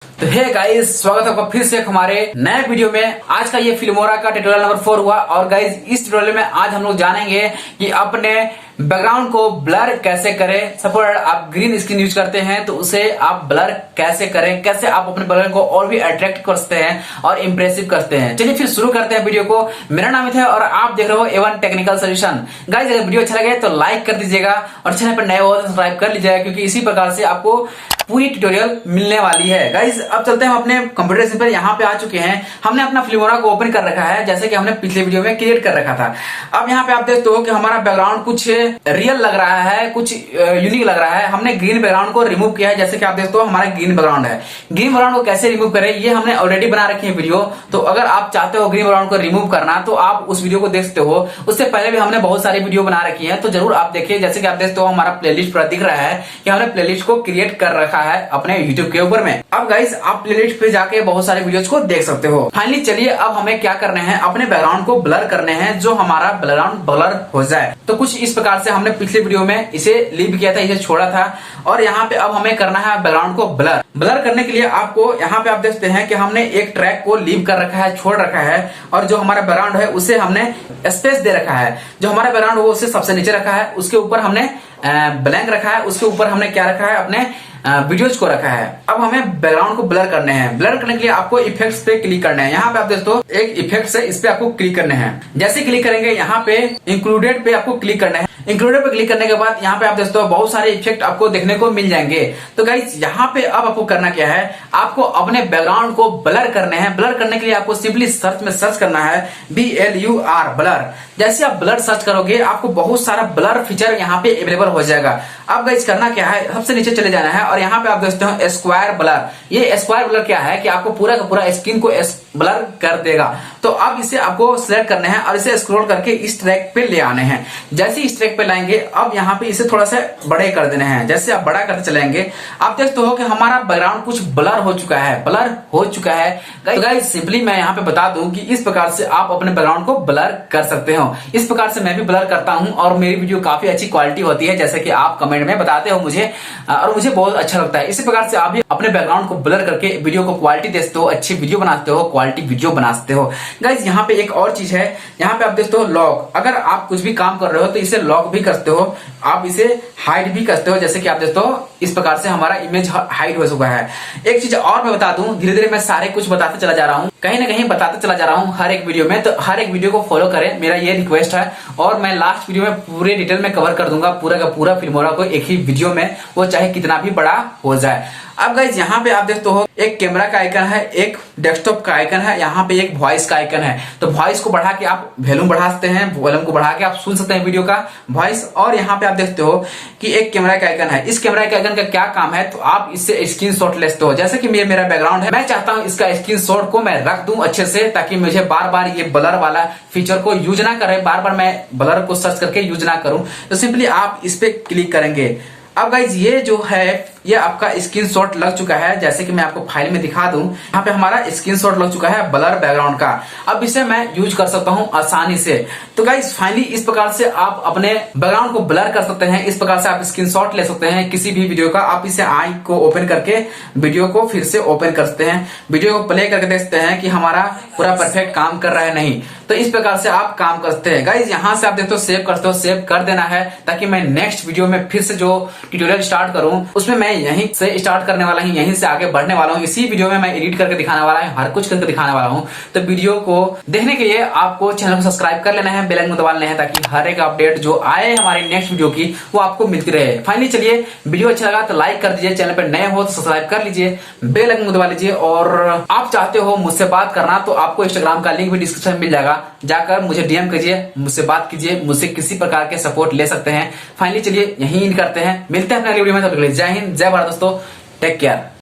तो hey guys, स्वागत है आपका फिर से हमारे नए वीडियो में। आज का ये फिल्मोरा का ट्यूटोरियल नंबर 4 हुआ। और गाइस, इस ट्यूटोरियल में आज हम लोग जानेंगे कि अपने बैकग्राउंड को ब्लर कैसे करें। सपोज आप ग्रीन स्क्रीन यूज करते हैं तो उसे आप ब्लर कैसे करें, कैसे आप अपने बैकग्राउंड को और भी अट्रैक्ट कर सकते हैं और इंप्रेसिव करते हैं। चलिए फिर शुरू करते हैं वीडियो को। मेरा नाम है और आप देख रहे हो A1 टेक्निकल सोल्यूशन। गाइस, अगर वीडियो अच्छा लगे तो लाइक कर दीजिएगा और चैनल पर नए हो तो सब्सक्राइब कर लीजिएगा, क्योंकि इसी प्रकार से आपको पूरी ट्यूटोरियल मिलने वाली है। गाइस, अब चलते हैं हम अपने कंप्यूटर स्क्रीन पर। यहाँ पे आ चुके हैं, हमने अपना फिल्मोरा को ओपन कर रखा है, जैसे कि हमने पिछले वीडियो में क्रिएट कर रखा था। अब यहाँ पे आप देखते हो कि हमारा बैकग्राउंड कुछ रियल लग रहा है, कुछ यूनिक लग रहा है। हमने ग्रीन बैकग्राउंड को रिमूव किया है, जैसे कि आप देखते हो हमारा ग्रीन बैकग्राउंड है। ग्रीन बैकग्राउंड को कैसे रिमूव करें ये हमने ऑलरेडी बना रखी है वीडियो। तो अगर आप चाहते हो ग्रीन बैकग्राउंड को रिमूव करना तो आप उस वीडियो को देख सकते हो। उससे पहले भी हमने बहुत सारी वीडियो बना रखी है, तो जरूर आप देखिए। जैसे कि आप देखते हो हमारा प्लेलिस्ट पर दिख रहा है कि हमने प्लेलिस्ट को क्रिएट कर रखा है अपने यूट्यूब के ऊपर में। अब गाइस, आप प्लेलिस्ट पे जाके बहुत सारे वीडियोस को देख सकते हो। फाइनली चलिए, अब हमें क्या करने हैं, अपने बैकग्राउंड को ब्लर करने हैं, जो हमारा बैकग्राउंड ब्लर हो जाए। तो कुछ इस प्रकार से हमने पिछले वीडियो में इसे लीव किया था, इसे छोड़ा था। और यहाँ पे अब हमें करना है बैकग्राउंड को ब्लर। ब्लर करने के लिए आपको यहाँ पे आप देखते हैं कि हमने एक ट्रैक को लीव कर रखा है, छोड़ रखा है। और जो हमारा बैकग्राउंड है उसे हमने स्पेस दे रखा है। जो हमारा बैकग्राउंड वो उसे सबसे नीचे रखा है, उसके ऊपर हमने ब्लैंक रखा है, उसके ऊपर हमने क्या रखा है, अपने वीडियोज को रखा है। अब हमें बैकग्राउंड को ब्लर करने हैं। ब्लर करने के लिए आपको इफेक्ट्स पे क्लिक करना है। यहाँ पे आप देखते हो एक इफेक्ट है, इस पे आपको क्लिक करने हैं। जैसे क्लिक करेंगे यहाँ पे इंक्लूडेड पे आपको क्लिक करना है। इंक्लूडेड पे क्लिक करने के बाद यहाँ पे आप देखते हो बहुत सारे इफेक्ट आपको देखने को मिल जाएंगे। तो गाइस, यहाँ पे अब आपको करना क्या है, आपको अपने बैकग्राउंड को ब्लर करने हैं। ब्लर करने के लिए आपको सिंपली सर्च में सर्च करना है BLUR ब्लर। जैसे आप ब्लर सर्च करोगे आपको बहुत सारा ब्लर फीचर यहाँ पे अवेलेबल हो जाएगा। अब गाइस, करना क्या है, सबसे नीचे चले जाना है और यहाँ पे आप देखते हो स्क्वायर ब्लर। ये स्क्वायर ब्लर क्या है कि आपको पूरा का पूरा स्क्रीन को ब्लर कर देगा। तो अब इसे आपको सिलेक्ट करना है और इसे स्क्रॉल करके इस ट्रैक पे ले आने हैं। जैसे इस ट्रैक पे लाएंगे, अब यहाँ पे इसे थोड़ा सा बड़े कर देना है। जैसे आप बड़ा करते चलेंगे, आप देखते हो कि हमारा बैकग्राउंड कुछ ब्लर हो चुका है, ब्लर हो चुका है। तो गाइस, सिंपली मैं यहाँ पे बता दूं कि इस प्रकार से आप अपने बैकग्राउंड को ब्लर कर सकते हो। इस प्रकार से मैं भी ब्लर करता हूं और मेरी वीडियो काफी अच्छी क्वालिटी होती है, जैसे कि आप कमेंट में बताते हो मुझे, और मुझे बहुत अच्छा लगता है। इसी प्रकार से आप भी अपने बैकग्राउंड को ब्लर करके वीडियो को क्वालिटी देते हो, अच्छी वीडियो बनाते हो, क्वालिटी वीडियो बनाते हो। गाइस, यहाँ पे एक और चीज है, यहाँ पे आप देखते हो लॉक। अगर आप कुछ भी काम कर रहे हो तो इसे लॉक भी करते हो, आप इसे हाइड भी करते हो। जैसे कि आप देखते हो इस प्रकार से हमारा इमेज हाइड हो चुका है। एक चीज और मैं बता दूं, धीरे धीरे मैं सारे कुछ बताते चला जा रहा हूं, कहीं ना कहीं बताते चला जा रहा हूं हर एक वीडियो में। तो हर एक वीडियो को फॉलो करें, मेरा ये रिक्वेस्ट है। और मैं लास्ट वीडियो में पूरे डिटेल में कवर कर दूंगा पूरा का पूरा फिल्मोरा को एक ही वीडियो में, वो चाहे कितना भी बड़ा हो जाए। अब गाइस, यहाँ पे आप देखते हो एक कैमरा का आइकन है, एक डेस्कटॉप का आइकन है, यहाँ पे एक वॉइस का आइकन है। तो वॉइस को बढ़ा के आप वॉल्यूम बढ़ा सकते हैं, वॉल्यूम को बढ़ा के आप सुन सकते हैं वीडियो का वॉइस। और यहाँ पे आप देखते हो कि एक कैमरा का आइकन है। इस कैमरा के आइकन का क्या काम है, तो आप इससे स्क्रीनशॉट ले सकते हो। जैसे कि मेरा बैकग्राउंड है, मैं चाहता हूं इसका स्क्रीनशॉट को मैं रख दूं अच्छे से, ताकि मुझे बार बार ये ब्लर वाला फीचर को यूज ना करे, बार बार मैं ब्लर को सर्च करके यूज ना करूं। तो सिंपली आप इस पे क्लिक करेंगे। अब गाइज, ये जो है ये आपका स्क्रीनशॉट लग चुका है। जैसे कि मैं आपको फाइल में दिखा दूं, यहाँ पे हमारा स्क्रीनशॉट लग चुका है ब्लर बैकग्राउंड का। अब इसे मैं यूज कर सकता हूं आसानी से। तो गाइज, फाइनली इस प्रकार से आप अपने बैकग्राउंड को ब्लर कर सकते हैं। इस प्रकार से आप स्क्रीनशॉट ले सकते हैं किसी भी वीडियो का। आप इसे आई को ओपन करके वीडियो को फिर से ओपन कर सकते हैं, वीडियो को प्ले करके देख सकते हैं कि हमारा पूरा परफेक्ट काम कर रहा है नहीं। तो इस प्रकार से आप काम कर सकते हैं। गाइज, यहाँ से आप देखते हो सेव करते हो, सेव कर देना है, ताकि मैं नेक्स्ट वीडियो में फिर से जो ट्यूटोरियल स्टार्ट करूं उसमें मैं यहीं से स्टार्ट करने वाला हूं, यहीं से आगे बढ़ने वाला हूं। इसी वीडियो में मैं एडिट करके दिखाने वाला हूं, हर कुछ करके दिखाने वाला हूं। तो वीडियो को देखने के लिए आपको चैनल को सब्सक्राइब कर लेना है, बेल आइकन को दबा लेना है, ताकि हर एक अपडेट जो आए हमारी नेक्स्ट वीडियो की वो आपको मिलती रहे। फाइनली चलिए, वीडियो अच्छा लगा तो लाइक कर दीजिए, चैनल पर नए हो तो सब्सक्राइब कर लीजिए, बेल आइकन को दबा लीजिए। और आप चाहते हो मुझसे बात करना तो आपको इंस्टाग्राम का लिंक भी डिस्क्रिप्शन में मिल जाएगा, जाकर मुझे DM कीजिए, मुझसे बात कीजिए, मुझसे किसी प्रकार के सपोर्ट ले सकते हैं। फाइनली चलिए, यही करते हैं, मिलते हैं अपने अगली वीडियो में। तब तक के लिए जय हिंद, जय भारत दोस्तों, टेक केयर।